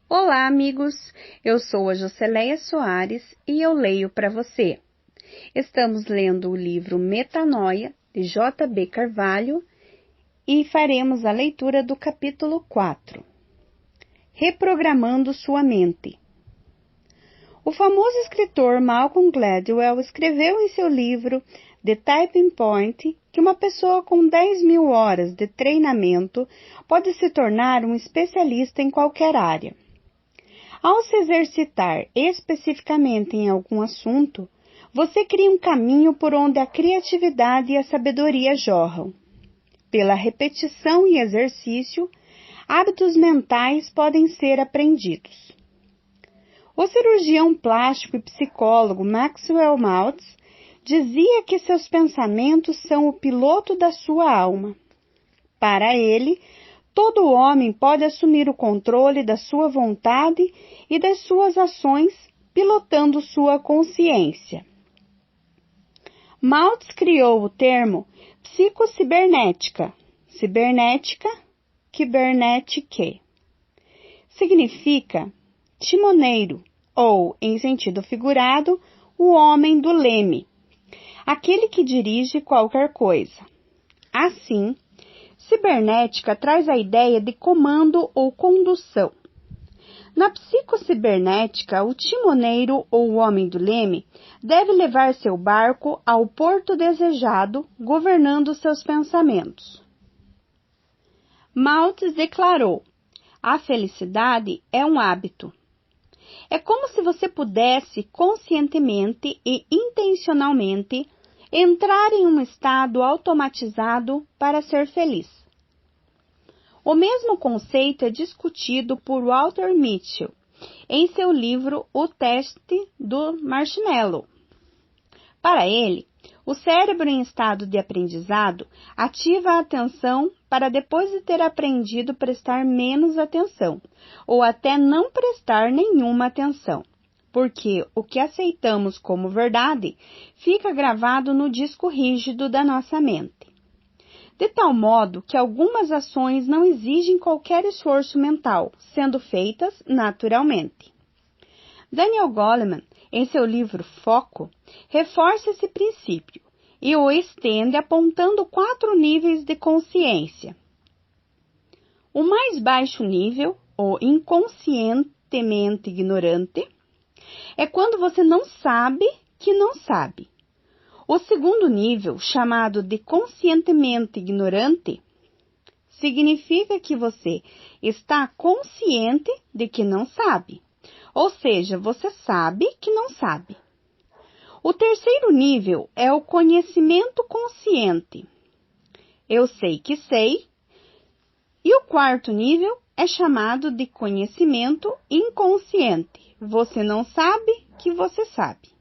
Olá, amigos! Eu sou a Joceleia Soares e eu leio para você. Estamos lendo o livro Metanoia, de J.B. Carvalho, e faremos a leitura do capítulo 4. Reprogramando sua mente. O famoso escritor Malcolm Gladwell escreveu em seu livro The Tipping Point que uma pessoa com 10.000 horas de treinamento pode se tornar um especialista em qualquer área. Ao se exercitar especificamente em algum assunto, você cria um caminho por onde a criatividade e a sabedoria jorram. Pela repetição e exercício, hábitos mentais podem ser aprendidos. O cirurgião plástico e psicólogo Maxwell Maltz dizia que seus pensamentos são o piloto da sua alma. Para ele, todo homem pode assumir o controle da sua vontade e das suas ações, pilotando sua consciência. Maltz criou o termo psicocibernética, kybernetics. Significa timoneiro, ou, em sentido figurado, o homem do leme, aquele que dirige qualquer coisa. Assim, cibernética traz a ideia de comando ou condução. Na psicocibernética, o timoneiro ou o homem do leme deve levar seu barco ao porto desejado, governando seus pensamentos. Maltz declarou: a felicidade é um hábito. É como se você pudesse conscientemente e intencionalmente entrar em um estado automatizado para ser feliz. O mesmo conceito é discutido por Walter Mitchell em seu livro O Teste do Marshmallow. Para ele, o cérebro em estado de aprendizado ativa a atenção para depois de ter aprendido prestar menos atenção, ou até não prestar nenhuma atenção, porque o que aceitamos como verdade fica gravado no disco rígido da nossa mente. De tal modo que algumas ações não exigem qualquer esforço mental, sendo feitas naturalmente. Daniel Goleman, em seu livro Foco, reforça esse princípio e o estende apontando 4 níveis de consciência. O mais baixo nível, o inconscientemente ignorante, é quando você não sabe que não sabe. O segundo nível, chamado de conscientemente ignorante, significa que você está consciente de que não sabe. Ou seja, você sabe que não sabe. O terceiro nível é o conhecimento consciente. Eu sei que sei. E o quarto nível é chamado de conhecimento inconsciente. Você não sabe que você sabe.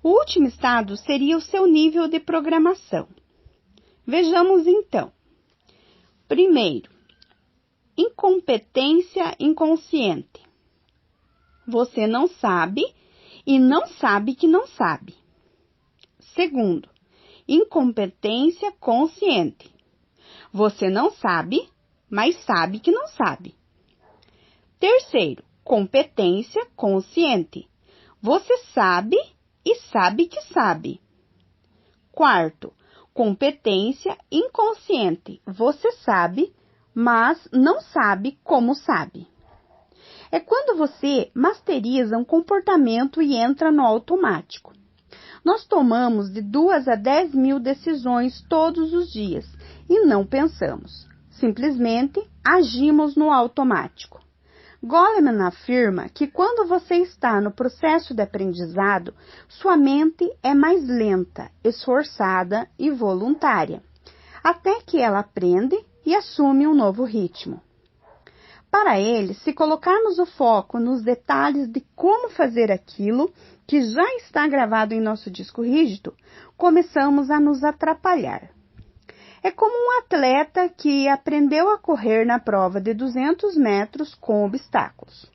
O último estado seria o seu nível de programação. Vejamos então. Primeiro, incompetência inconsciente. Você não sabe e não sabe que não sabe. Segundo, incompetência consciente. Você não sabe, mas sabe que não sabe. Terceiro, competência consciente. Você sabe e sabe que sabe. Quarto, competência inconsciente. Você sabe, mas não sabe como sabe. É quando você masteriza um comportamento e entra no automático. Nós tomamos de 2 a 10.000 decisões todos os dias e não pensamos. Simplesmente agimos no automático. Goleman afirma que quando você está no processo de aprendizado, sua mente é mais lenta, esforçada e voluntária, até que ela aprende e assume um novo ritmo. Para ele, se colocarmos o foco nos detalhes de como fazer aquilo que já está gravado em nosso disco rígido, começamos a nos atrapalhar. É como um atleta que aprendeu a correr na prova de 200 metros com obstáculos.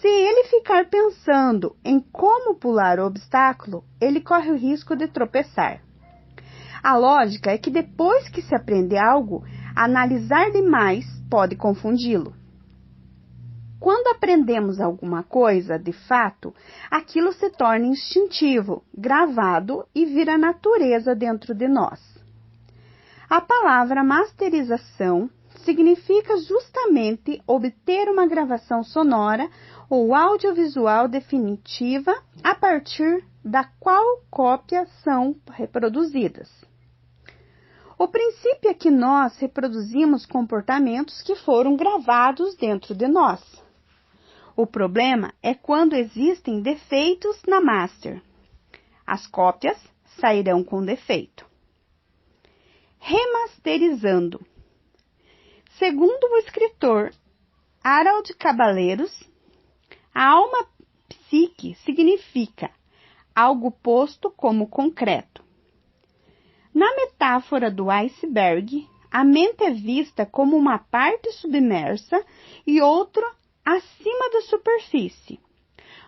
Se ele ficar pensando em como pular o obstáculo, ele corre o risco de tropeçar. A lógica é que depois que se aprende algo, analisar demais pode confundi-lo. Quando aprendemos alguma coisa, de fato, aquilo se torna instintivo, gravado e vira natureza dentro de nós. A palavra masterização significa justamente obter uma gravação sonora ou audiovisual definitiva a partir da qual cópias são reproduzidas. O princípio é que nós reproduzimos comportamentos que foram gravados dentro de nós. O problema é quando existem defeitos na master. As cópias sairão com defeito. Remasterizando. Segundo o escritor Harold Caballeros, a alma psique significa algo posto como concreto. Na metáfora do iceberg, a mente é vista como uma parte submersa e outra acima da superfície,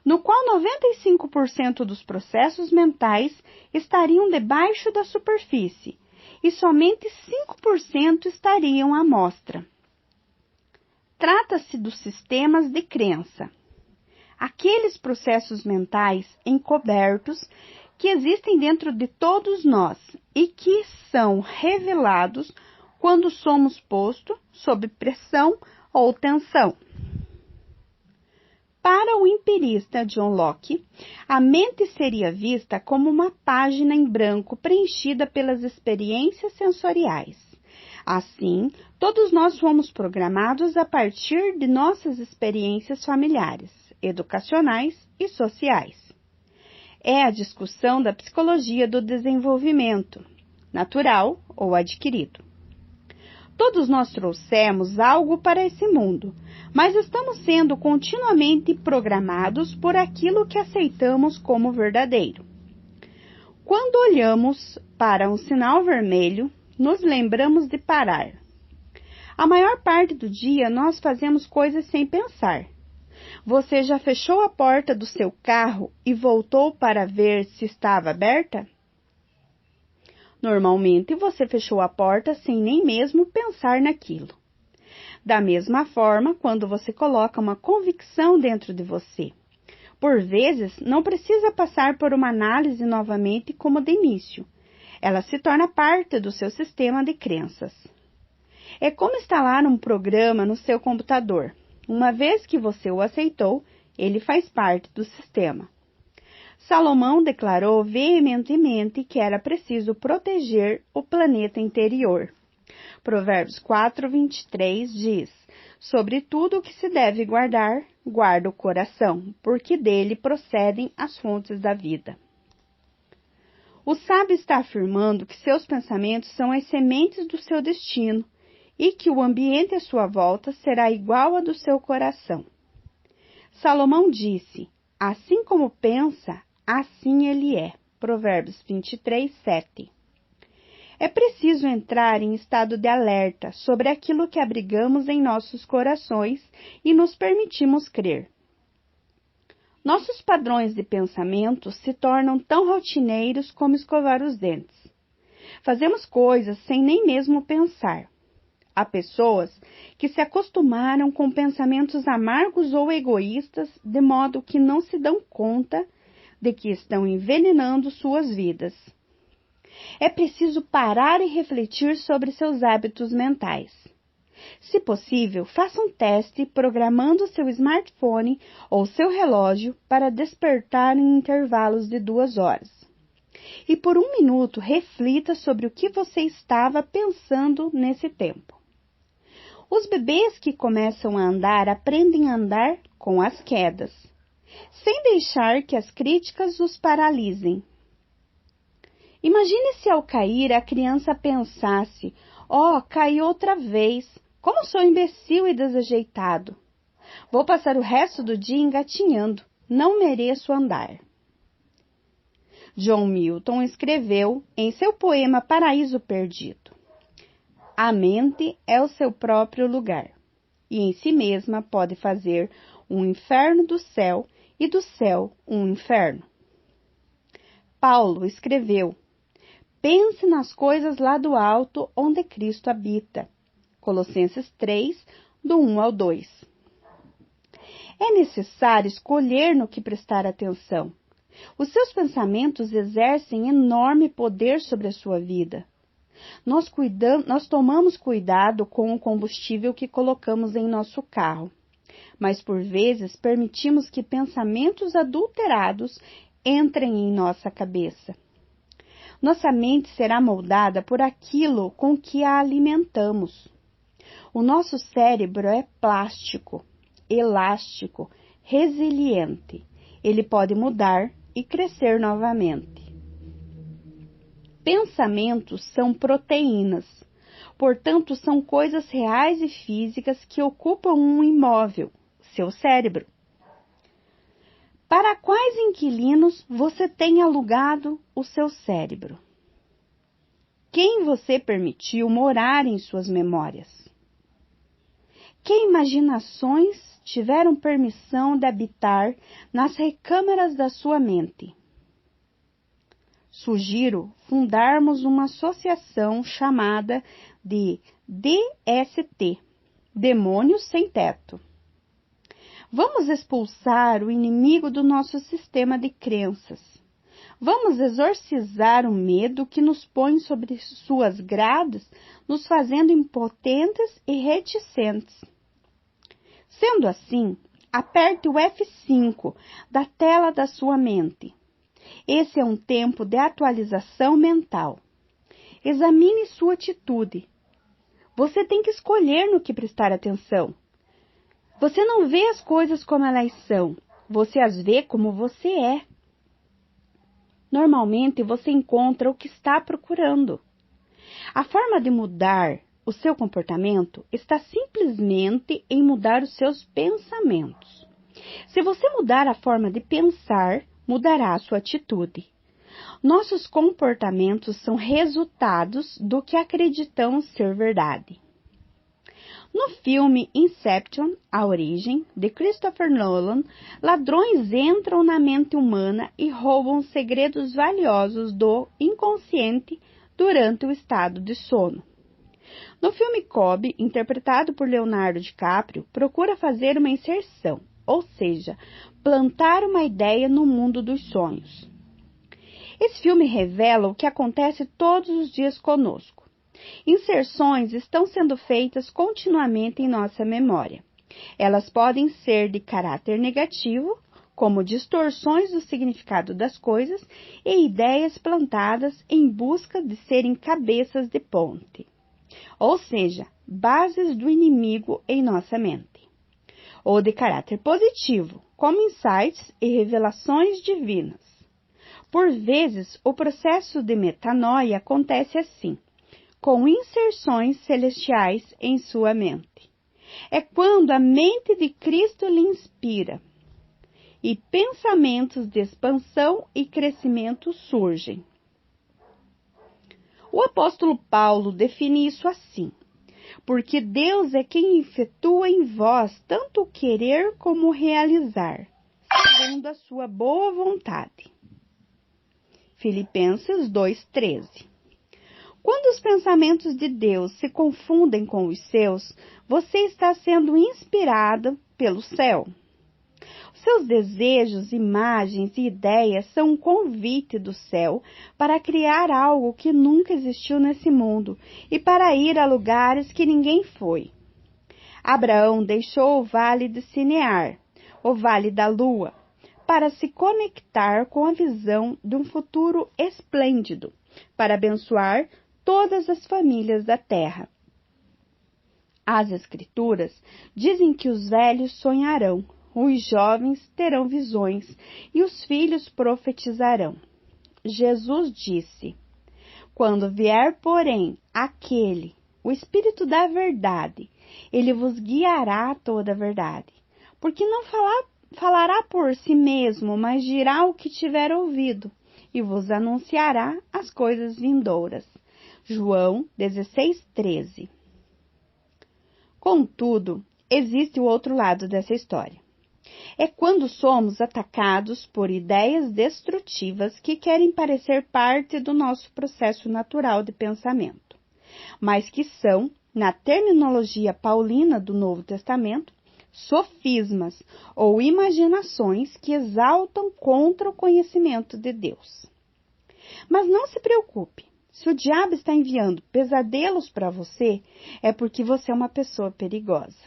no qual 95% dos processos mentais estariam debaixo da superfície e somente 5% estariam à mostra. Trata-se dos sistemas de crença, aqueles processos mentais encobertos que existem dentro de todos nós e que são revelados quando somos postos sob pressão ou tensão. Para o empirista John Locke, a mente seria vista como uma página em branco preenchida pelas experiências sensoriais. Assim, todos nós fomos programados a partir de nossas experiências familiares, educacionais e sociais. É a discussão da psicologia do desenvolvimento, natural ou adquirido. Todos nós trouxemos algo para esse mundo, mas estamos sendo continuamente programados por aquilo que aceitamos como verdadeiro. Quando olhamos para um sinal vermelho, nos lembramos de parar. A maior parte do dia nós fazemos coisas sem pensar. Você já fechou a porta do seu carro e voltou para ver se estava aberta? Normalmente você fechou a porta sem nem mesmo pensar naquilo. Da mesma forma, quando você coloca uma convicção dentro de você, por vezes não precisa passar por uma análise novamente como de início. Ela se torna parte do seu sistema de crenças. É como instalar um programa no seu computador. Uma vez que você o aceitou, ele faz parte do sistema. Salomão declarou veementemente que era preciso proteger o planeta interior. Provérbios 4:23 diz: sobre tudo o que se deve guardar, guarda o coração, porque dele procedem as fontes da vida. O sábio está afirmando que seus pensamentos são as sementes do seu destino e que o ambiente à sua volta será igual ao do seu coração. Salomão disse: assim como pensa, assim ele é. Provérbios 23:7. É preciso entrar em estado de alerta sobre aquilo que abrigamos em nossos corações e nos permitimos crer. Nossos padrões de pensamento se tornam tão rotineiros como escovar os dentes. Fazemos coisas sem nem mesmo pensar. Há pessoas que se acostumaram com pensamentos amargos ou egoístas, de modo que não se dão conta de que estão envenenando suas vidas. É preciso parar e refletir sobre seus hábitos mentais. Se possível, faça um teste programando seu smartphone ou seu relógio para despertar em intervalos de 2 horas. E por 1 minuto, reflita sobre o que você estava pensando nesse tempo. Os bebês que começam a andar aprendem a andar com as quedas, sem deixar que as críticas os paralisem. Imagine se ao cair a criança pensasse: "Oh, caí outra vez. Como sou imbecil e desajeitado. Vou passar o resto do dia engatinhando. Não mereço andar." John Milton escreveu em seu poema Paraíso Perdido: a mente é o seu próprio lugar, e em si mesma pode fazer um inferno do céu e do céu um inferno. Paulo escreveu: pense nas coisas lá do alto onde Cristo habita. Colossenses 3, do 1 ao 2. É necessário escolher no que prestar atenção. Os seus pensamentos exercem enorme poder sobre a sua vida. Nós tomamos cuidado com o combustível que colocamos em nosso carro, mas por vezes permitimos que pensamentos adulterados entrem em nossa cabeça. Nossa mente será moldada por aquilo com que a alimentamos. O nosso cérebro é plástico, elástico, resiliente. Ele pode mudar e crescer novamente. Pensamentos são proteínas, portanto, são coisas reais e físicas que ocupam um imóvel, seu cérebro. Para quais inquilinos você tem alugado o seu cérebro? Quem você permitiu morar em suas memórias? Que imaginações tiveram permissão de habitar nas recâmaras da sua mente? Sugiro fundarmos uma associação chamada de DST, Demônios Sem Teto. Vamos expulsar o inimigo do nosso sistema de crenças. Vamos exorcizar o medo que nos põe sobre suas grades, nos fazendo impotentes e reticentes. Sendo assim, aperte o F5 da tela da sua mente. Esse é um tempo de atualização mental. Examine sua atitude. Você tem que escolher no que prestar atenção. Você não vê as coisas como elas são, você as vê como você é. Normalmente você encontra o que está procurando. A forma de mudar o seu comportamento está simplesmente em mudar os seus pensamentos. Se você mudar a forma de pensar, mudará a sua atitude. Nossos comportamentos são resultados do que acreditamos ser verdade. No filme Inception, A Origem, de Christopher Nolan, ladrões entram na mente humana e roubam segredos valiosos do inconsciente durante o estado de sono. No filme Kobe, interpretado por Leonardo DiCaprio, procura fazer uma inserção, ou seja, plantar uma ideia no mundo dos sonhos. Esse filme revela o que acontece todos os dias conosco. Inserções estão sendo feitas continuamente em nossa memória. Elas podem ser de caráter negativo, como distorções do significado das coisas e ideias plantadas em busca de serem cabeças de ponte, ou seja, bases do inimigo em nossa mente. Ou de caráter positivo, como insights e revelações divinas. Por vezes, o processo de metanoia acontece assim, com inserções celestiais em sua mente. É quando a mente de Cristo lhe inspira e pensamentos de expansão e crescimento surgem. O apóstolo Paulo define isso assim: porque Deus é quem efetua em vós tanto o querer como o realizar, segundo a sua boa vontade. Filipenses 2:13. Quando os pensamentos de Deus se confundem com os seus, você está sendo inspirado pelo céu. Seus desejos, imagens e ideias são um convite do céu para criar algo que nunca existiu nesse mundo e para ir a lugares que ninguém foi. Abraão deixou o vale de Sinear, o vale da lua, para se conectar com a visão de um futuro esplêndido, para abençoar todas as famílias da terra. As Escrituras dizem que os velhos sonharão, os jovens terão visões e os filhos profetizarão. Jesus disse: quando vier, porém, aquele, o Espírito da verdade, ele vos guiará a toda a verdade, porque não falará por si mesmo, mas dirá o que tiver ouvido, e vos anunciará as coisas vindouras. João 16:13. Contudo, existe o outro lado dessa história. É quando somos atacados por ideias destrutivas que querem parecer parte do nosso processo natural de pensamento, mas que são, na terminologia paulina do Novo Testamento, sofismas ou imaginações que exaltam contra o conhecimento de Deus. Mas não se preocupe, se o diabo está enviando pesadelos para você, é porque você é uma pessoa perigosa.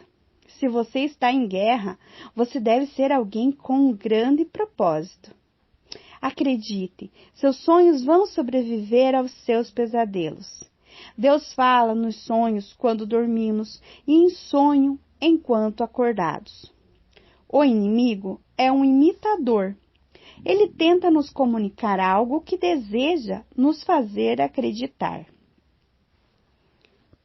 Se você está em guerra, você deve ser alguém com um grande propósito. Acredite, seus sonhos vão sobreviver aos seus pesadelos. Deus fala nos sonhos quando dormimos e em sonho enquanto acordados. O inimigo é um imitador. Ele tenta nos comunicar algo que deseja nos fazer acreditar.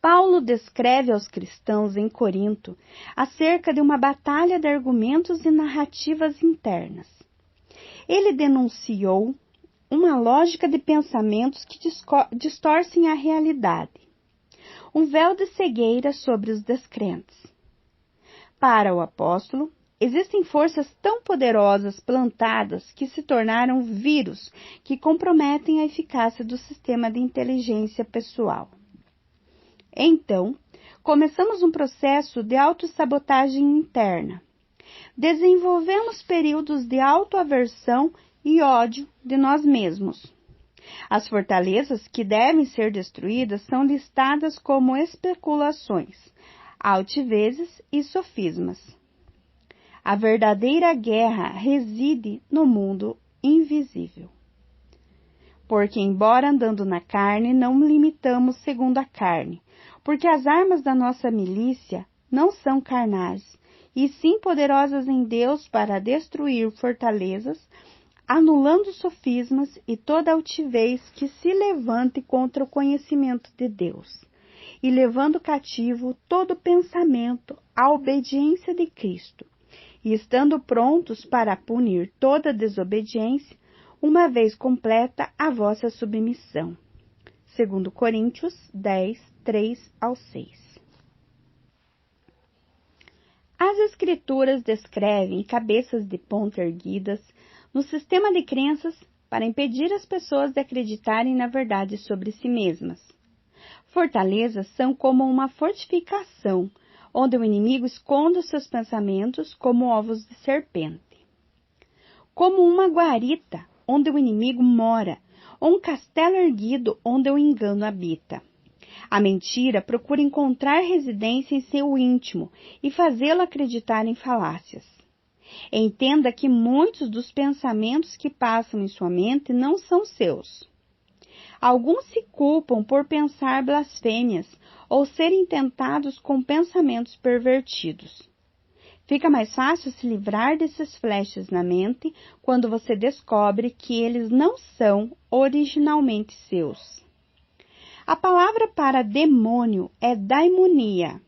Paulo descreve aos cristãos em Corinto acerca de uma batalha de argumentos e narrativas internas. Ele denunciou uma lógica de pensamentos que distorcem a realidade, um véu de cegueira sobre os descrentes. Para o apóstolo, existem forças tão poderosas plantadas que se tornaram vírus que comprometem a eficácia do sistema de inteligência pessoal. Então, começamos um processo de autossabotagem interna. Desenvolvemos períodos de autoaversão e ódio de nós mesmos. As fortalezas que devem ser destruídas são listadas como especulações, altivezes e sofismas. A verdadeira guerra reside no mundo invisível. Porque, embora andando na carne, não limitamos segundo a carne, porque as armas da nossa milícia não são carnais, e sim poderosas em Deus para destruir fortalezas, anulando sofismas e toda altivez que se levante contra o conhecimento de Deus, e levando cativo todo pensamento à obediência de Cristo, e estando prontos para punir toda desobediência, uma vez completa a vossa submissão. 2 Coríntios 10, 3-6. As Escrituras descrevem cabeças de ponta erguidas no sistema de crenças para impedir as pessoas de acreditarem na verdade sobre si mesmas. Fortalezas são como uma fortificação, onde o inimigo esconde os seus pensamentos como ovos de serpente. Como uma guarita, onde o inimigo mora, ou um castelo erguido onde o engano habita. A mentira procura encontrar residência em seu íntimo e fazê-lo acreditar em falácias. Entenda que muitos dos pensamentos que passam em sua mente não são seus. Alguns se culpam por pensar blasfêmias ou serem tentados com pensamentos pervertidos. Fica mais fácil se livrar desses flashes na mente quando você descobre que eles não são originalmente seus. A palavra para demônio é daimonia,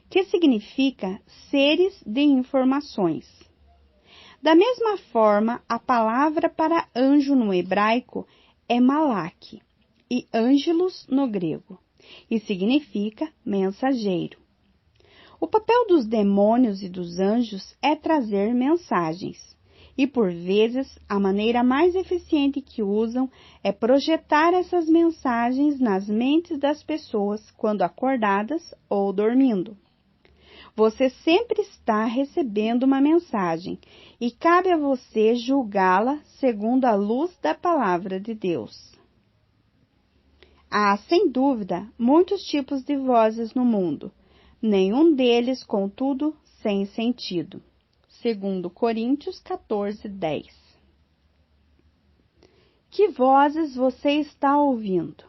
que significa seres de informações. Da mesma forma, a palavra para anjo no hebraico é malak e ângelos no grego, e significa mensageiro. O papel dos demônios e dos anjos é trazer mensagens, e por vezes a maneira mais eficiente que usam é projetar essas mensagens nas mentes das pessoas quando acordadas ou dormindo. Você sempre está recebendo uma mensagem e cabe a você julgá-la segundo a luz da palavra de Deus. Há, sem dúvida, muitos tipos de vozes no mundo, nenhum deles, contudo, sem sentido. 2 Coríntios 14, 10. Que vozes você está ouvindo?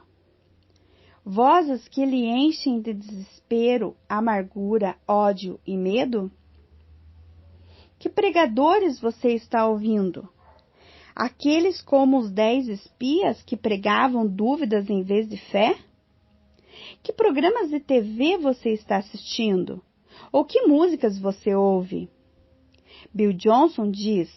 Vozes que lhe enchem de desespero, amargura, ódio e medo? Que pregadores você está ouvindo? Aqueles como os 10 espias que pregavam dúvidas em vez de fé? Que programas de TV você está assistindo? Ou que músicas você ouve? Bill Johnson diz: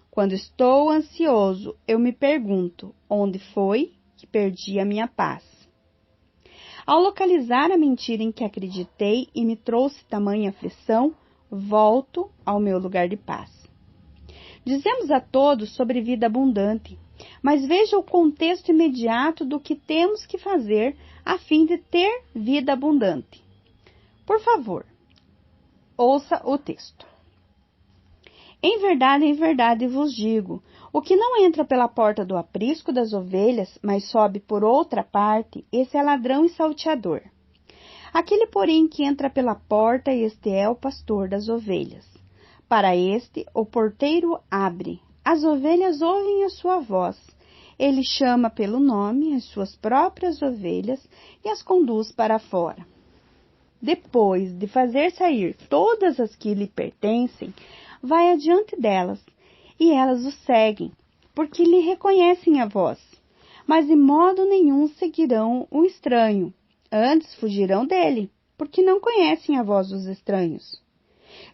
quando estou ansioso, eu me pergunto, onde foi que perdi a minha paz? Ao localizar a mentira em que acreditei e me trouxe tamanha aflição, volto ao meu lugar de paz. Dizemos a todos sobre vida abundante, mas veja o contexto imediato do que temos que fazer a fim de ter vida abundante. Por favor, Ouça o texto. Em verdade vos digo, o que não entra pela porta do aprisco das ovelhas, mas sobe por outra parte, esse é ladrão e salteador. Aquele, porém, que entra pela porta, este é o pastor das ovelhas. Para este, o porteiro abre. As ovelhas ouvem a sua voz. Ele chama pelo nome as suas próprias ovelhas e as conduz para fora. Depois de fazer sair todas as que lhe pertencem, vai adiante delas, e elas o seguem, porque lhe reconhecem a voz. Mas de modo nenhum seguirão o estranho, antes fugirão dele, porque não conhecem a voz dos estranhos.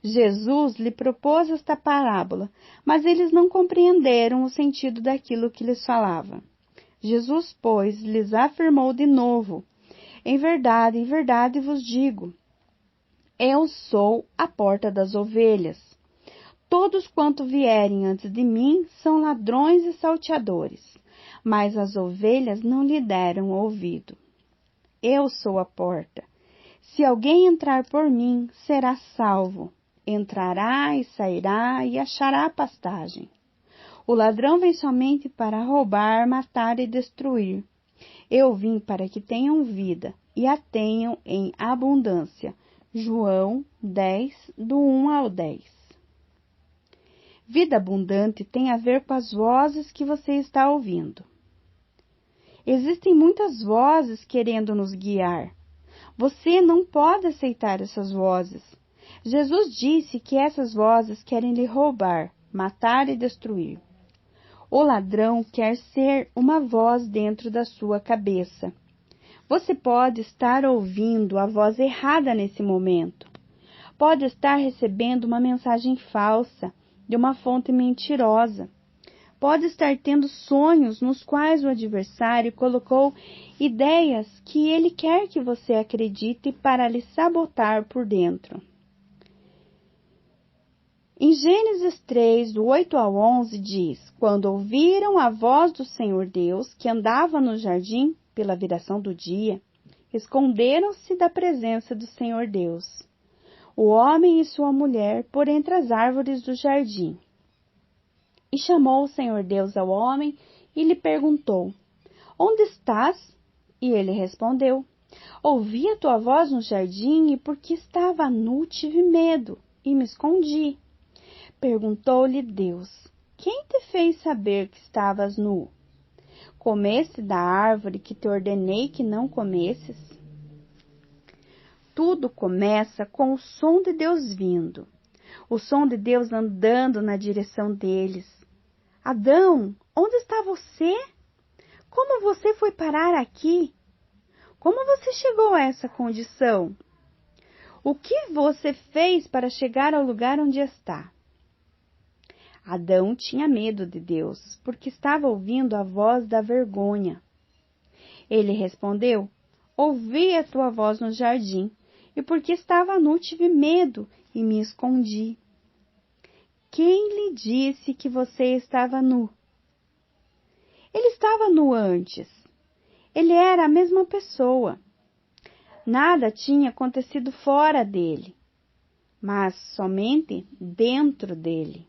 Jesus lhe propôs esta parábola, mas eles não compreenderam o sentido daquilo que lhes falava. Jesus, pois, lhes afirmou de novo: em verdade vos digo, eu sou a porta das ovelhas. Todos quanto vierem antes de mim são ladrões e salteadores, mas as ovelhas não lhe deram ouvido. Eu sou a porta. Se alguém entrar por mim, será salvo. Entrará e sairá e achará pastagem. O ladrão vem somente para roubar, matar e destruir. Eu vim para que tenham vida e a tenham em abundância. João 10, do 1 ao 10. Vida abundante tem a ver com as vozes que você está ouvindo. Existem muitas vozes querendo nos guiar. Você não pode aceitar essas vozes. Jesus disse que essas vozes querem lhe roubar, matar e destruir. O ladrão quer ser uma voz dentro da sua cabeça. Você pode estar ouvindo a voz errada nesse momento. Pode estar recebendo uma mensagem falsa de uma fonte mentirosa. Pode estar tendo sonhos nos quais o adversário colocou ideias que ele quer que você acredite para lhe sabotar por dentro. Em Gênesis 3, do 8 ao 11, diz: quando ouviram a voz do Senhor Deus, que andava no jardim pela viração do dia, esconderam-se da presença do Senhor Deus, o homem e sua mulher, por entre as árvores do jardim. E chamou o Senhor Deus ao homem e lhe perguntou: onde estás? E ele respondeu: ouvi a tua voz no jardim e porque estava nu tive medo e me escondi. Perguntou-lhe Deus: quem te fez saber que estavas nu? Comeste da árvore que te ordenei que não comesses? Tudo começa com o som de Deus vindo, o som de Deus andando na direção deles. Adão, onde está você? Como você foi parar aqui? Como você chegou a essa condição? O que você fez para chegar ao lugar onde está? Adão tinha medo de Deus, porque estava ouvindo a voz da vergonha. Ele respondeu: ouvi a tua voz no jardim, e porque estava nu tive medo e me escondi. Quem lhe disse que você estava nu? Ele estava nu antes. Ele era a mesma pessoa. Nada tinha acontecido fora dele, mas somente dentro dele.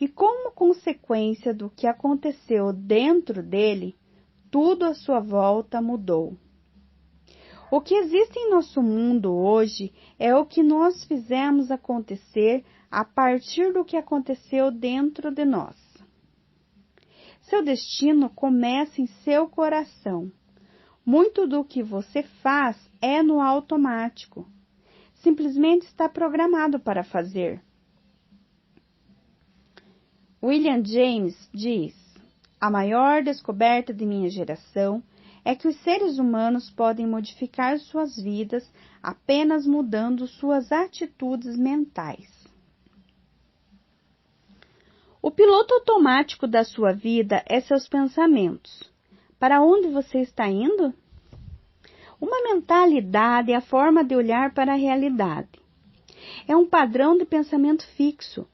E como consequência do que aconteceu dentro dele, tudo à sua volta mudou. O que existe em nosso mundo hoje é o que nós fizemos acontecer a partir do que aconteceu dentro de nós. Seu destino começa em seu coração. Muito do que você faz é no automático. Simplesmente está programado para fazer. William James diz: a maior descoberta de minha geração é que os seres humanos podem modificar suas vidas apenas mudando suas atitudes mentais. O piloto automático da sua vida é seus pensamentos. Para onde você está indo? Uma mentalidade é a forma de olhar para a realidade. É um padrão de pensamento fixo,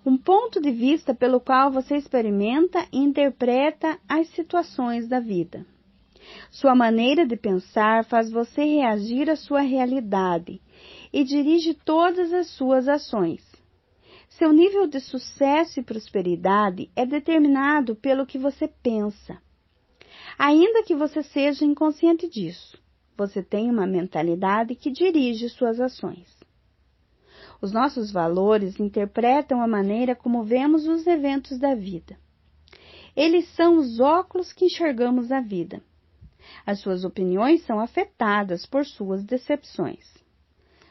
um ponto de vista pelo qual você experimenta e interpreta as situações da vida. Sua maneira de pensar faz você reagir à sua realidade, e dirige todas as suas ações. Seu nível de sucesso e prosperidade é determinado pelo que você pensa. Ainda que você seja inconsciente disso, você tem uma mentalidade que dirige suas ações. Os nossos valores interpretam a maneira como vemos os eventos da vida. Eles são os óculos que enxergamos a vida. As suas opiniões são afetadas por suas decepções.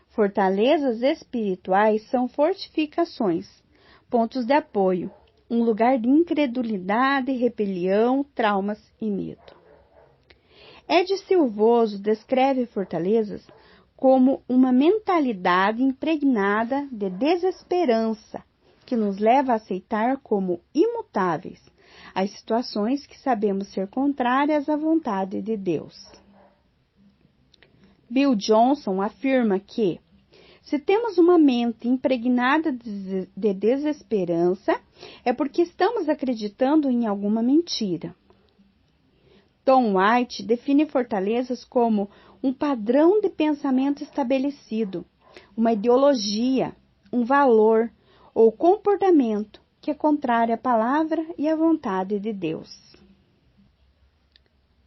Fortalezas espirituais são fortificações, pontos de apoio, um lugar de incredulidade, rebelião, traumas e medo. Ed Silvoso descreve fortalezas como uma mentalidade impregnada de desesperança, que nos leva a aceitar como imutáveis as situações que sabemos ser contrárias à vontade de Deus. Bill Johnson afirma que, se temos uma mente impregnada de desesperança, é porque estamos acreditando em alguma mentira. Tom White define fortalezas como um padrão de pensamento estabelecido, uma ideologia, um valor ou comportamento que é contrário à palavra e à vontade de Deus.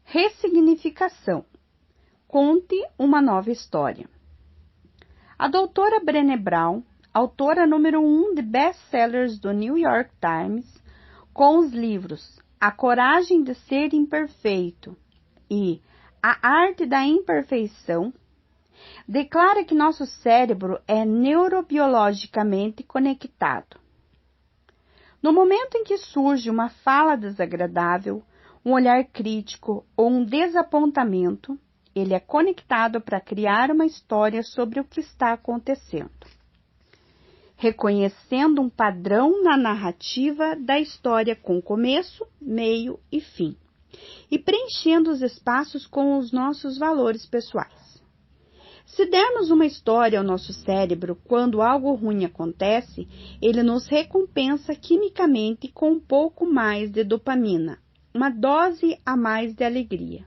Ressignificação. Conte uma nova história. A doutora Brené Brown, autora número 1 de best-sellers do New York Times, com os livros A Coragem de Ser Imperfeito e A Arte da Imperfeição, declara que nosso cérebro é neurobiologicamente conectado. No momento em que surge uma fala desagradável, um olhar crítico ou um desapontamento, ele é conectado para criar uma história sobre o que está acontecendo, reconhecendo um padrão na narrativa da história com começo, meio e fim, e preenchendo os espaços com os nossos valores pessoais. Se dermos uma história ao nosso cérebro quando algo ruim acontece, ele nos recompensa quimicamente com um pouco mais de dopamina, uma dose a mais de alegria.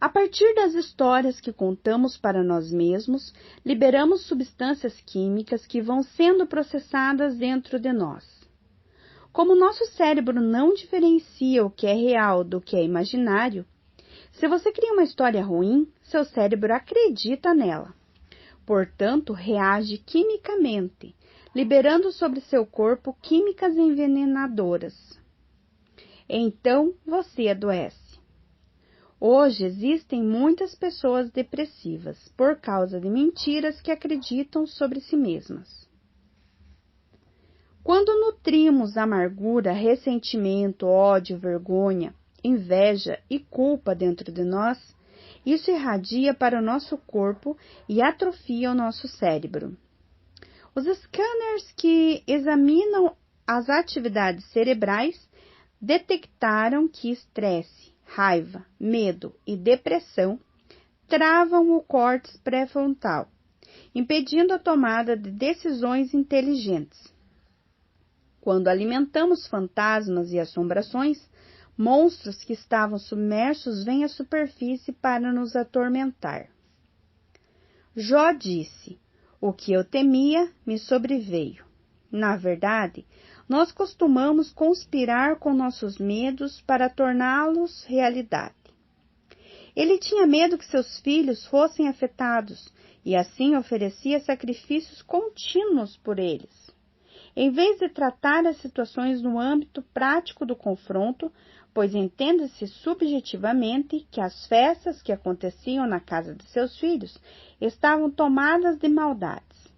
A partir das histórias que contamos para nós mesmos, liberamos substâncias químicas que vão sendo processadas dentro de nós. Como nosso cérebro não diferencia o que é real do que é imaginário, se você cria uma história ruim, seu cérebro acredita nela. Portanto, reage quimicamente, liberando sobre seu corpo químicas envenenadoras. Então, você adoece. Hoje existem muitas pessoas depressivas por causa de mentiras que acreditam sobre si mesmas. Quando nutrimos amargura, ressentimento, ódio, vergonha, inveja e culpa dentro de nós, isso irradia para o nosso corpo e atrofia o nosso cérebro. Os scanners que examinam as atividades cerebrais detectaram que estresse, raiva, medo e depressão travam o córtex pré-frontal, impedindo a tomada de decisões inteligentes. Quando alimentamos fantasmas e assombrações, monstros que estavam submersos vêm à superfície para nos atormentar. Jó disse: "O que eu temia me sobreveio." Na verdade, nós costumamos conspirar com nossos medos para torná-los realidade. Ele tinha medo que seus filhos fossem afetados e assim oferecia sacrifícios contínuos por eles. Em vez de tratar as situações no âmbito prático do confronto, pois entende-se subjetivamente que as festas que aconteciam na casa de seus filhos estavam tomadas de maldades.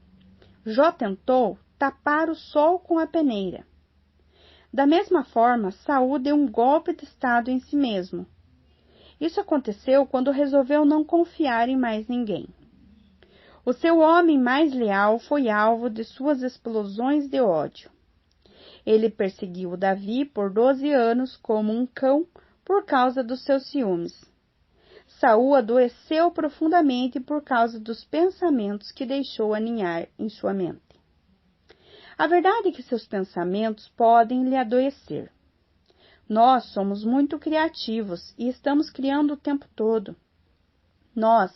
Jó tentou tapar o sol com a peneira. Da mesma forma, Saul deu um golpe de estado em si mesmo. Isso aconteceu quando resolveu não confiar em mais ninguém. O seu homem mais leal foi alvo de suas explosões de ódio. Ele perseguiu Davi por 12 anos como um cão por causa dos seus ciúmes. Saul adoeceu profundamente por causa dos pensamentos que deixou aninhar em sua mente. A verdade é que seus pensamentos podem lhe adoecer. Nós somos muito criativos e estamos criando o tempo todo. Nós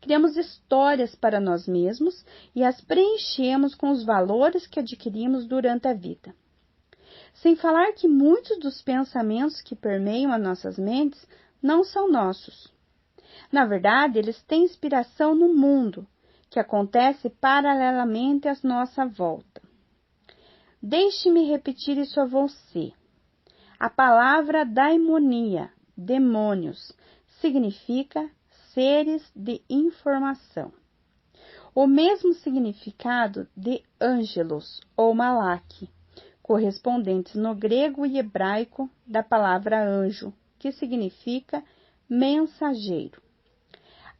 Criamos histórias para nós mesmos e as preenchemos com os valores que adquirimos durante a vida. Sem falar que muitos dos pensamentos que permeiam as nossas mentes não são nossos. Na verdade, eles têm inspiração no mundo, que acontece paralelamente à nossa volta. Deixe-me repetir isso a você. A palavra daimonia, demônios, significa seres de informação. O mesmo significado de ângelos ou malak, correspondentes no grego e hebraico da palavra anjo, que significa mensageiro.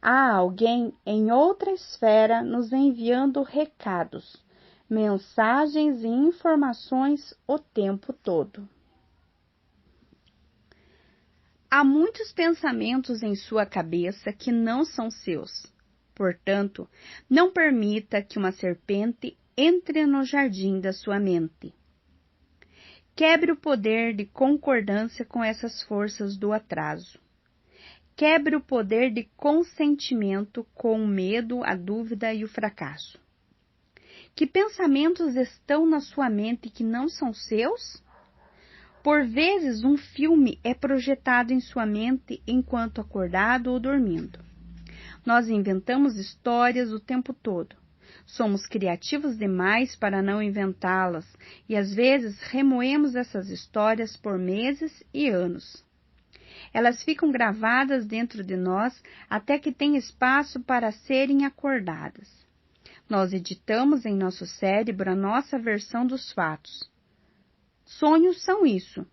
Há alguém em outra esfera nos enviando recados, mensagens e informações o tempo todo. Há muitos pensamentos em sua cabeça que não são seus. Portanto, não permita que uma serpente entre no jardim da sua mente. Quebre o poder de concordância com essas forças do atraso. Quebre o poder de consentimento com o medo, a dúvida e o fracasso. Que pensamentos estão na sua mente que não são seus? Por vezes, um filme é projetado em sua mente enquanto acordado ou dormindo. Nós inventamos histórias o tempo todo. Somos criativos demais para não inventá-las e, às vezes, remoemos essas histórias por meses e anos. Elas ficam gravadas dentro de nós até que tem espaço para serem acordadas. Nós editamos em nosso cérebro a nossa versão dos fatos. Sonhos são isso.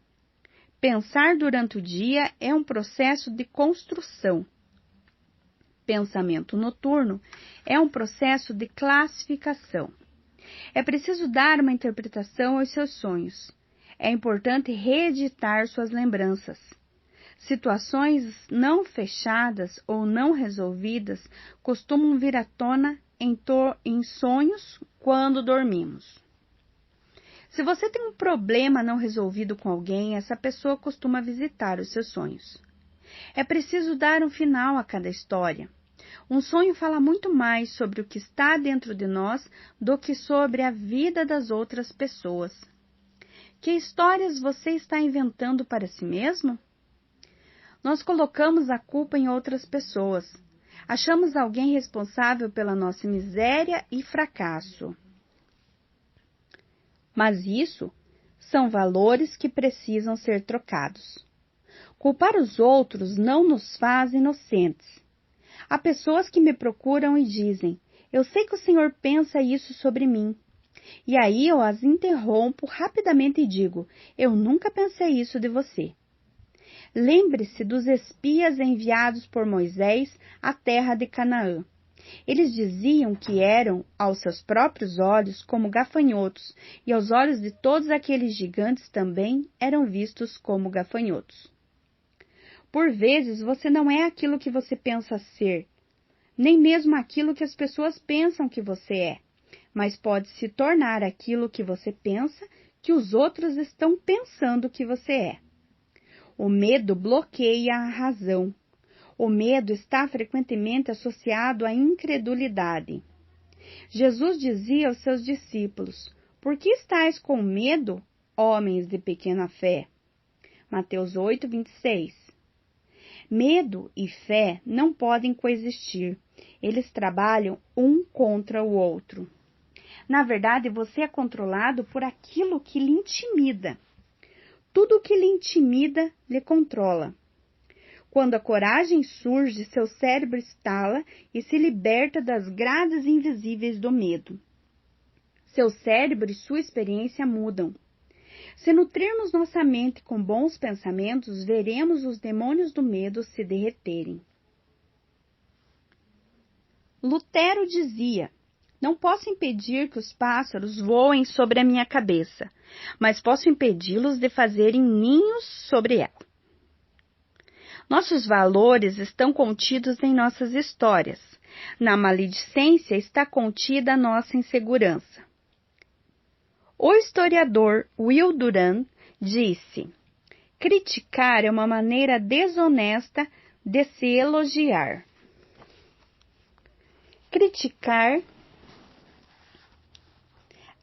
Pensar durante o dia é um processo de construção. Pensamento noturno é um processo de classificação. É preciso dar uma interpretação aos seus sonhos. É importante reeditar suas lembranças. Situações não fechadas ou não resolvidas costumam vir à tona em sonhos quando dormimos. Se você tem um problema não resolvido com alguém, essa pessoa costuma visitar os seus sonhos. É preciso dar um final a cada história. Um sonho fala muito mais sobre o que está dentro de nós do que sobre a vida das outras pessoas. Que histórias você está inventando para si mesmo? Nós colocamos a culpa em outras pessoas. Achamos alguém responsável pela nossa miséria e fracasso. Mas isso são valores que precisam ser trocados. Culpar os outros não nos faz inocentes. Há pessoas que me procuram e dizem: eu sei que o Senhor pensa isso sobre mim. E aí eu as interrompo rapidamente e digo: eu nunca pensei isso de você. Lembre-se dos espias enviados por Moisés à terra de Canaã. Eles diziam que eram, aos seus próprios olhos, como gafanhotos, e aos olhos de todos aqueles gigantes também eram vistos como gafanhotos. Por vezes, você não é aquilo que você pensa ser, nem mesmo aquilo que as pessoas pensam que você é, mas pode se tornar aquilo que você pensa que os outros estão pensando que você é. O medo bloqueia a razão. O medo está frequentemente associado à incredulidade. Jesus dizia aos seus discípulos: por que estáis com medo, homens de pequena fé? Mateus 8, 26. Medo e fé não podem coexistir. Eles trabalham um contra o outro. Na verdade, você é controlado por aquilo que lhe intimida. Tudo o que lhe intimida, lhe controla. Quando a coragem surge, seu cérebro estala e se liberta das grades invisíveis do medo. Seu cérebro e sua experiência mudam. Se nutrirmos nossa mente com bons pensamentos, veremos os demônios do medo se derreterem. Lutero dizia: não posso impedir que os pássaros voem sobre a minha cabeça, mas posso impedi-los de fazerem ninhos sobre ela. Nossos valores estão contidos em nossas histórias. Na maledicência está contida a nossa insegurança. O historiador Will Durant disse: criticar é uma maneira desonesta de se elogiar. criticar.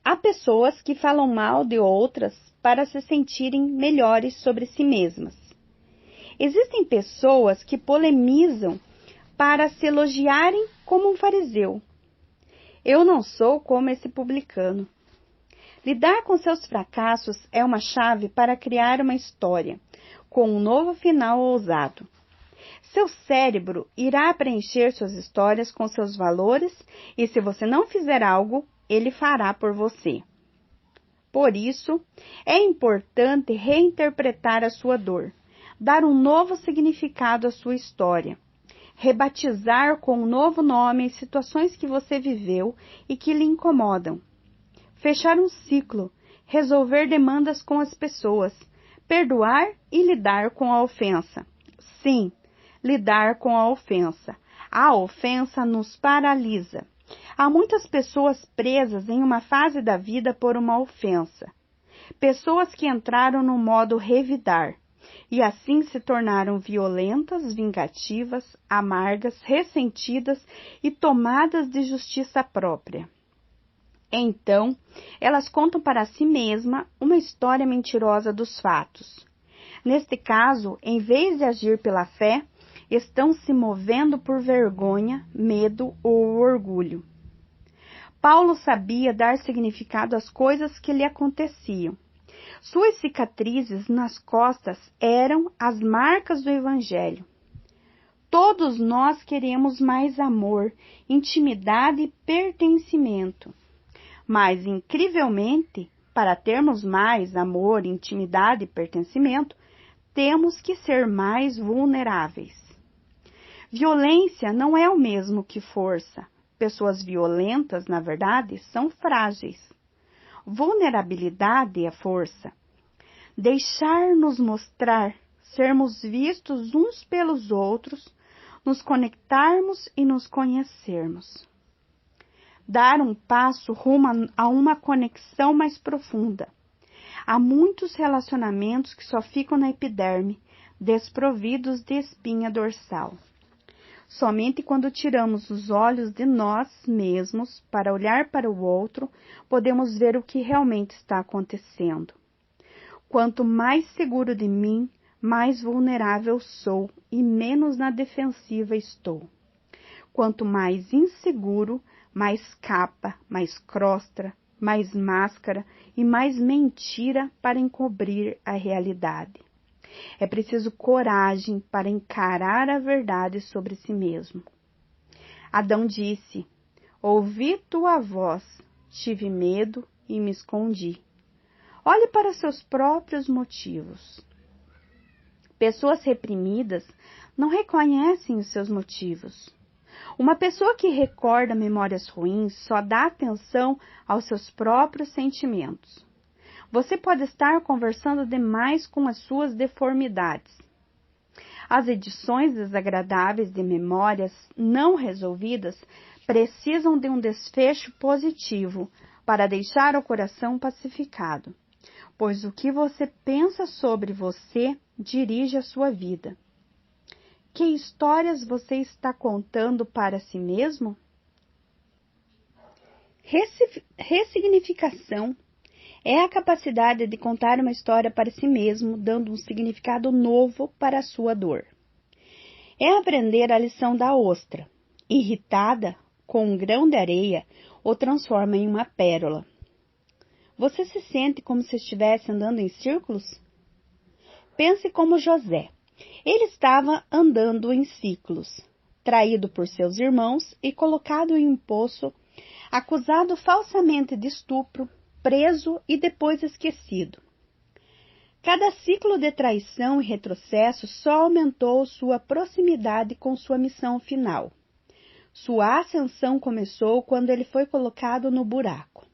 Há pessoas que falam mal de outras para se sentirem melhores sobre si mesmas. Existem pessoas que polemizam para se elogiarem como um fariseu. Eu não sou como esse publicano. Lidar com seus fracassos é uma chave para criar uma história, com um novo final ousado. Seu cérebro irá preencher suas histórias com seus valores e, se você não fizer algo, ele fará por você. Por isso, é importante reinterpretar a sua dor, dar um novo significado à sua história, rebatizar com um novo nome as situações que você viveu e que lhe incomodam, fechar um ciclo, resolver demandas com as pessoas, perdoar e lidar com a ofensa. Sim, lidar com a ofensa. A ofensa nos paralisa. Há muitas pessoas presas em uma fase da vida por uma ofensa. Pessoas que entraram no modo revidar e assim se tornaram violentas, vingativas, amargas, ressentidas e tomadas de justiça própria. Então, elas contam para si mesma uma história mentirosa dos fatos. Neste caso, em vez de agir pela fé, estão se movendo por vergonha, medo ou orgulho. Paulo sabia dar significado às coisas que lhe aconteciam. Suas cicatrizes nas costas eram as marcas do Evangelho. Todos nós queremos mais amor, intimidade e pertencimento. Mas, incrivelmente, para termos mais amor, intimidade e pertencimento, temos que ser mais vulneráveis. Violência não é o mesmo que força. Pessoas violentas, na verdade, são frágeis. Vulnerabilidade é força. Deixar-nos mostrar, sermos vistos uns pelos outros, nos conectarmos e nos conhecermos. Dar um passo rumo a uma conexão mais profunda. Há muitos relacionamentos que só ficam na epiderme, desprovidos de espinha dorsal. Somente quando tiramos os olhos de nós mesmos para olhar para o outro, podemos ver o que realmente está acontecendo. Quanto mais seguro de mim, mais vulnerável sou e menos na defensiva estou. Quanto mais inseguro, mais capa, mais crosta, mais máscara e mais mentira para encobrir a realidade. É preciso coragem para encarar a verdade sobre si mesmo. Adão disse: ouvi tua voz, tive medo e me escondi. Olhe para seus próprios motivos. Pessoas reprimidas não reconhecem os seus motivos. Uma pessoa que recorda memórias ruins só dá atenção aos seus próprios sentimentos. Você pode estar conversando demais com as suas deformidades. As edições desagradáveis de memórias não resolvidas precisam de um desfecho positivo para deixar o coração pacificado, pois o que você pensa sobre você dirige a sua vida. Que histórias você está contando para si mesmo? Ressignificação é a capacidade de contar uma história para si mesmo, dando um significado novo para a sua dor. É aprender a lição da ostra. Irritada, com um grão de areia, o transforma em uma pérola. Você se sente como se estivesse andando em círculos? Pense como José. Ele estava andando em ciclos, traído por seus irmãos e colocado em um poço, acusado falsamente de estupro, preso e depois esquecido. Cada ciclo de traição e retrocesso só aumentou sua proximidade com sua missão final. Sua ascensão começou quando ele foi colocado no buraco.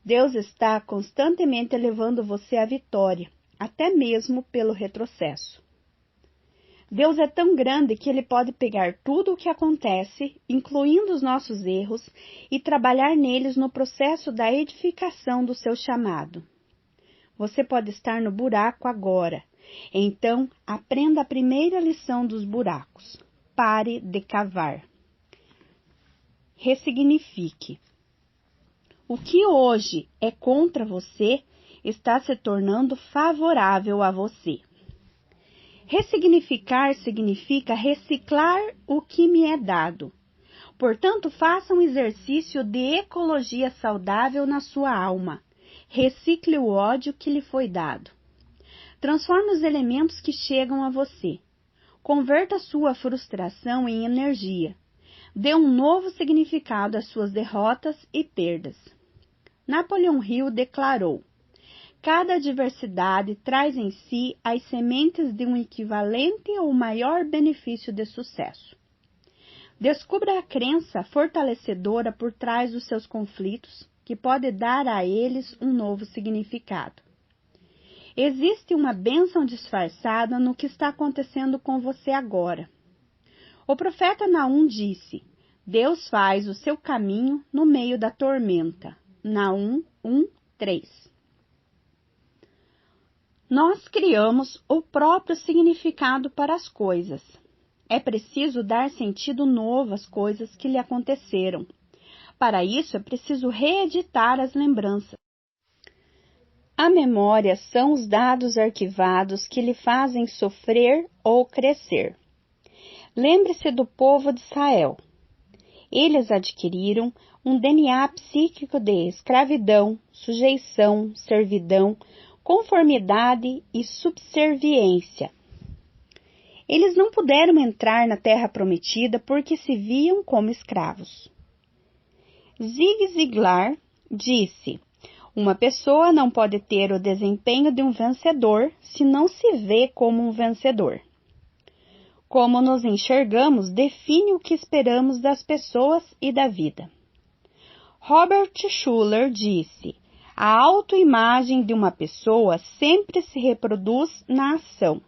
Deus está constantemente levando você à vitória, até mesmo pelo retrocesso. Deus é tão grande que Ele pode pegar tudo o que acontece, incluindo os nossos erros, e trabalhar neles no processo da edificação do seu chamado. Você pode estar no buraco agora. Então, aprenda a primeira lição dos buracos. Pare de cavar. ressignifique. O que hoje é contra você está se tornando favorável a você. Ressignificar significa reciclar o que me é dado. Portanto, faça um exercício de ecologia saudável na sua alma. Recicle o ódio que lhe foi dado. Transforme os elementos que chegam a você. Converta sua frustração em energia. Dê um novo significado às suas derrotas e perdas. Napoleão Hill declarou: cada adversidade traz em si as sementes de um equivalente ou maior benefício de sucesso. Descubra a crença fortalecedora por trás dos seus conflitos, que pode dar a eles um novo significado. Existe uma bênção disfarçada no que está acontecendo com você agora. O profeta Naum disse: Deus faz o seu caminho no meio da tormenta. Naum 1:3. Nós criamos o próprio significado para as coisas. É preciso dar sentido novo às coisas que lhe aconteceram. Para isso, é preciso reeditar as lembranças. A memória são os dados arquivados que lhe fazem sofrer ou crescer. Lembre-se do povo de Israel. Eles adquiriram um DNA psíquico de escravidão, sujeição, servidão, conformidade e subserviência. Eles não puderam entrar na terra prometida porque se viam como escravos. Zig Ziglar disse: uma pessoa não pode ter o desempenho de um vencedor se não se vê como um vencedor. Como nos enxergamos define o que esperamos das pessoas e da vida. Robert Schuller disse: a autoimagem de uma pessoa sempre se reproduz na ação.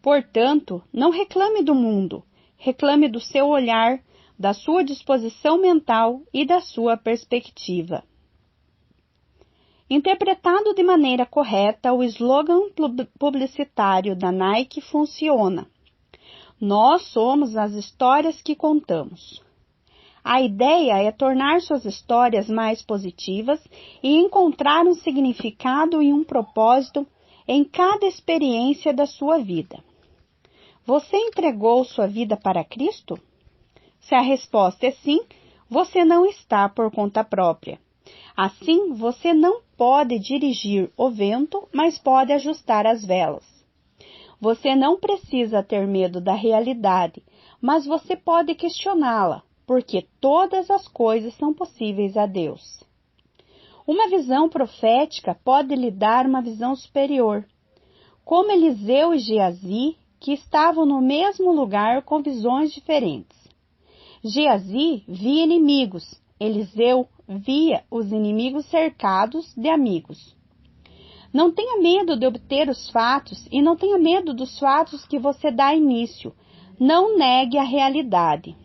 Portanto, não reclame do mundo, reclame do seu olhar, da sua disposição mental e da sua perspectiva. Interpretado de maneira correta, o slogan publicitário da Nike funciona. Nós somos as histórias que contamos. A ideia é tornar suas histórias mais positivas e encontrar um significado e um propósito em cada experiência da sua vida. Você entregou sua vida para Cristo? Se a resposta é sim, você não está por conta própria. Assim, você não pode dirigir o vento, mas pode ajustar as velas. Você não precisa ter medo da realidade, mas você pode questioná-la, porque todas as coisas são possíveis a Deus. Uma visão profética pode lhe dar uma visão superior, como Eliseu e Geazi, que estavam no mesmo lugar com visões diferentes. Geazi via inimigos, Eliseu via os inimigos cercados de amigos. Não tenha medo de obter os fatos e não tenha medo dos fatos que você dá início. Não negue a realidade.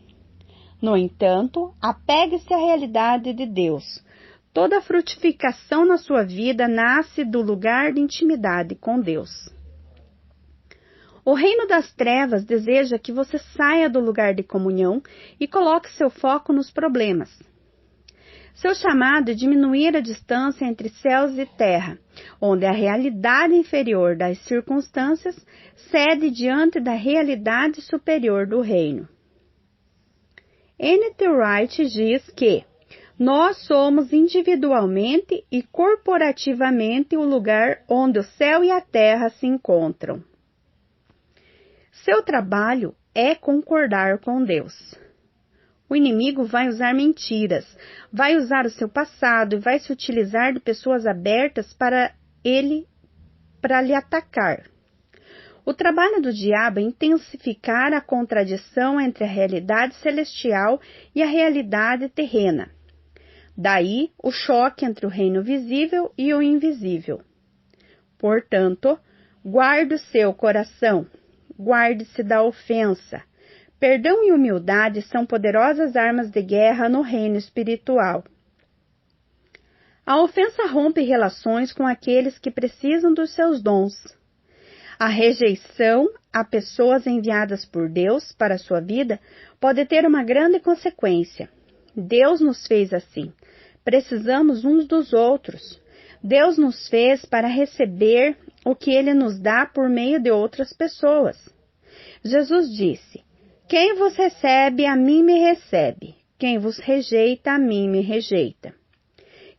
No entanto, apegue-se à realidade de Deus. Toda frutificação na sua vida nasce do lugar de intimidade com Deus. O reino das trevas deseja que você saia do lugar de comunhão e coloque seu foco nos problemas. Seu chamado é diminuir a distância entre céus e terra, onde a realidade inferior das circunstâncias cede diante da realidade superior do reino. N.T. Wright diz que nós somos individualmente e corporativamente o lugar onde o céu e a terra se encontram. Seu trabalho é concordar com Deus. O inimigo vai usar mentiras, vai usar o seu passado e vai se utilizar de pessoas abertas para lhe atacar. O trabalho do diabo é intensificar a contradição entre a realidade celestial e a realidade terrena. Daí o choque entre o reino visível e o invisível. Portanto, guarde o seu coração, guarde-se da ofensa. Perdão e humildade são poderosas armas de guerra no reino espiritual. A ofensa rompe relações com aqueles que precisam dos seus dons. A rejeição a pessoas enviadas por Deus para a sua vida pode ter uma grande consequência. Deus nos fez assim. Precisamos uns dos outros. Deus nos fez para receber o que Ele nos dá por meio de outras pessoas. Jesus disse: quem vos recebe, a mim me recebe. Quem vos rejeita, a mim me rejeita.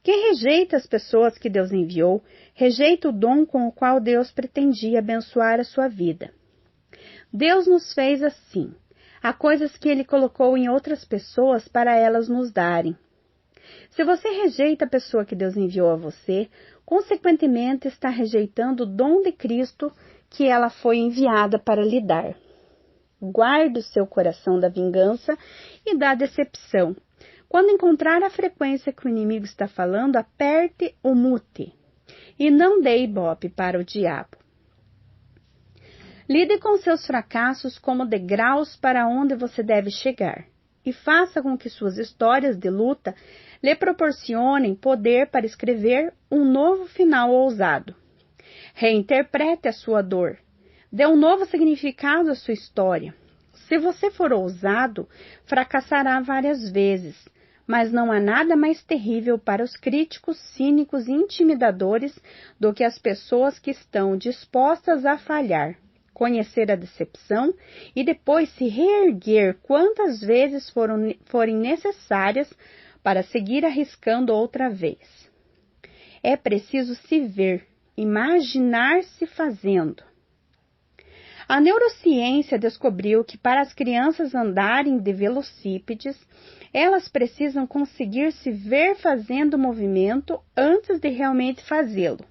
Quem rejeita as pessoas que Deus enviou, rejeita o dom com o qual Deus pretendia abençoar a sua vida. Deus nos fez assim. Há coisas que Ele colocou em outras pessoas para elas nos darem. Se você rejeita a pessoa que Deus enviou a você, consequentemente está rejeitando o dom de Cristo que ela foi enviada para lhe dar. Guarde o seu coração da vingança e da decepção. Quando encontrar a frequência que o inimigo está falando, aperte o mute e não dê ibope para o diabo. Lide com seus fracassos como degraus para onde você deve chegar e faça com que suas histórias de luta lhe proporcionem poder para escrever um novo final ousado. Reinterprete a sua dor. Dê um novo significado à sua história. Se você for ousado, fracassará várias vezes, mas não há nada mais terrível para os críticos, cínicos e intimidadores do que as pessoas que estão dispostas a falhar, conhecer a decepção e depois se reerguer quantas vezes forem necessárias para seguir arriscando outra vez. É preciso se ver, imaginar-se fazendo. A neurociência descobriu que para as crianças andarem de velocípedes, elas precisam conseguir se ver fazendo o movimento antes de realmente fazê-lo.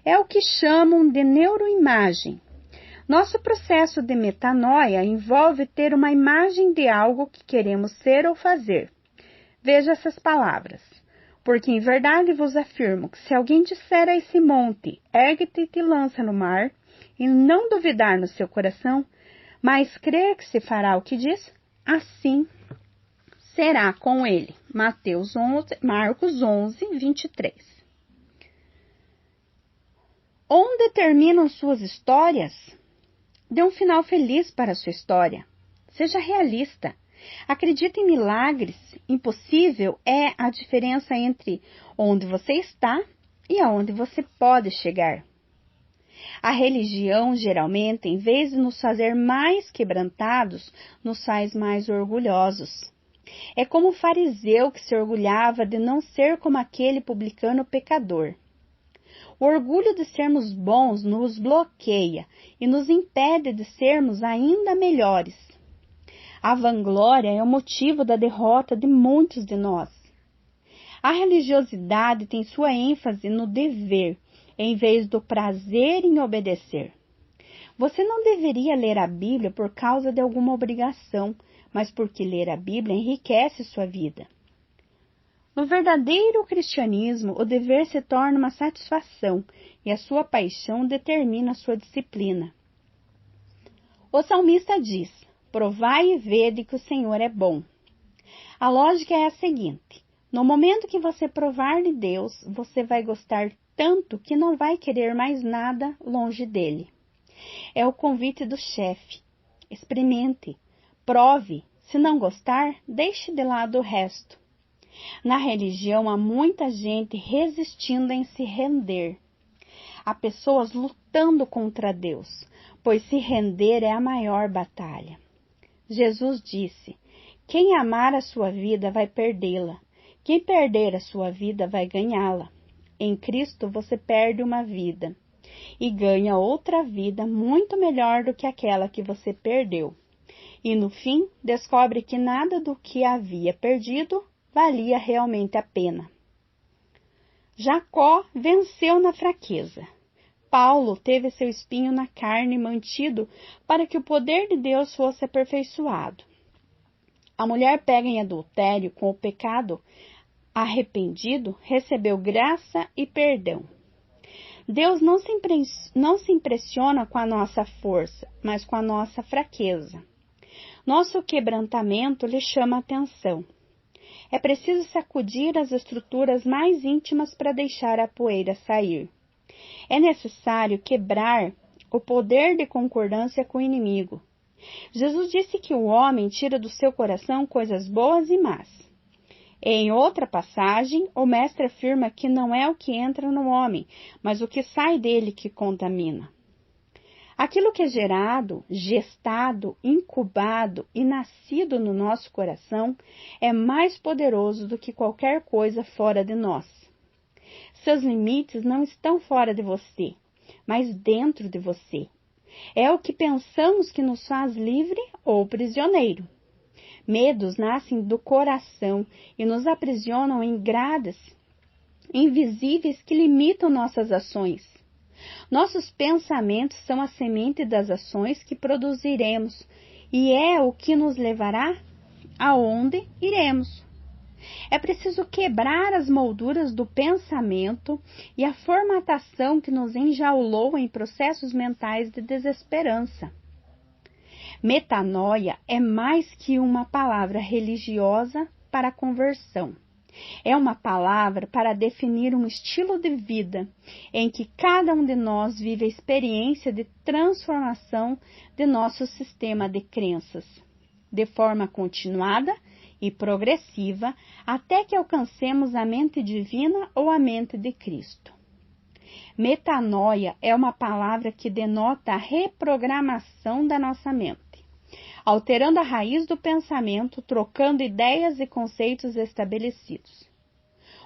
É o que chamam de neuroimagem. Nosso processo de metanoia envolve ter uma imagem de algo que queremos ser ou fazer. Veja essas palavras. Porque em verdade vos afirmo que se alguém disser a esse monte, ergue-te e te lança no mar, e não duvidar no seu coração, mas crer que se fará o que diz, assim será com ele. Marcos 11, 23. Onde terminam suas histórias? Dê um final feliz para a sua história. Seja realista. Acredite em milagres. Impossível é a diferença entre onde você está e aonde você pode chegar. A religião, geralmente, em vez de nos fazer mais quebrantados, nos faz mais orgulhosos. É como o fariseu que se orgulhava de não ser como aquele publicano pecador. O orgulho de sermos bons nos bloqueia e nos impede de sermos ainda melhores. A vanglória é o motivo da derrota de muitos de nós. A religiosidade tem sua ênfase no dever, em vez do prazer em obedecer. Você não deveria ler a Bíblia por causa de alguma obrigação, mas porque ler a Bíblia enriquece sua vida. No verdadeiro cristianismo, o dever se torna uma satisfação e a sua paixão determina a sua disciplina. O salmista diz: provai e vede que o Senhor é bom. A lógica é a seguinte: no momento que você provar de Deus, você vai gostar tanto que não vai querer mais nada longe dele. É o convite do chefe. Experimente, prove. Se não gostar, deixe de lado o resto. Na religião, há muita gente resistindo em se render. Há pessoas lutando contra Deus, pois se render é a maior batalha. Jesus disse: quem amar a sua vida vai perdê-la. Quem perder a sua vida vai ganhá-la. Em Cristo você perde uma vida e ganha outra vida muito melhor do que aquela que você perdeu. E no fim, descobre que nada do que havia perdido valia realmente a pena. Jacó venceu na fraqueza. Paulo teve seu espinho na carne mantido para que o poder de Deus fosse aperfeiçoado. A mulher pega em adultério com o pecado arrependido, recebeu graça e perdão. Deus não se impressiona com a nossa força, mas com a nossa fraqueza. Nosso quebrantamento lhe chama a atenção. É preciso sacudir as estruturas mais íntimas para deixar a poeira sair. É necessário quebrar o poder de concordância com o inimigo. Jesus disse que o homem tira do seu coração coisas boas e más. Em outra passagem, o mestre afirma que não é o que entra no homem, mas o que sai dele que contamina. Aquilo que é gerado, gestado, incubado e nascido no nosso coração é mais poderoso do que qualquer coisa fora de nós. Seus limites não estão fora de você, mas dentro de você. É o que pensamos que nos faz livre ou prisioneiro. Medos nascem do coração e nos aprisionam em grades invisíveis que limitam nossas ações. Nossos pensamentos são a semente das ações que produziremos e é o que nos levará aonde iremos. É preciso quebrar as molduras do pensamento e a formatação que nos enjaulou em processos mentais de desesperança. Metanoia é mais que uma palavra religiosa para a conversão. É uma palavra para definir um estilo de vida em que cada um de nós vive a experiência de transformação de nosso sistema de crenças, de forma continuada e progressiva, até que alcancemos a mente divina ou a mente de Cristo. Metanoia é uma palavra que denota a reprogramação da nossa mente, alterando a raiz do pensamento, trocando ideias e conceitos estabelecidos.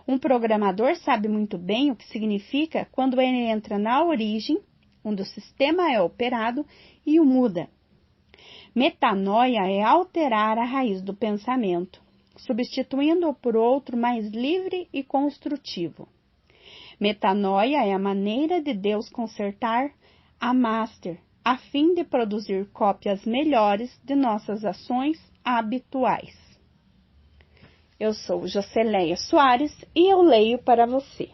Um programador sabe muito bem o que significa quando ele entra na origem, onde o sistema é operado, e o muda. Metanoia é alterar a raiz do pensamento, substituindo-o por outro mais livre e construtivo. Metanoia é a maneira de Deus consertar a master, a fim de produzir cópias melhores de nossas ações habituais. Eu sou Joceleia Soares e eu leio para você.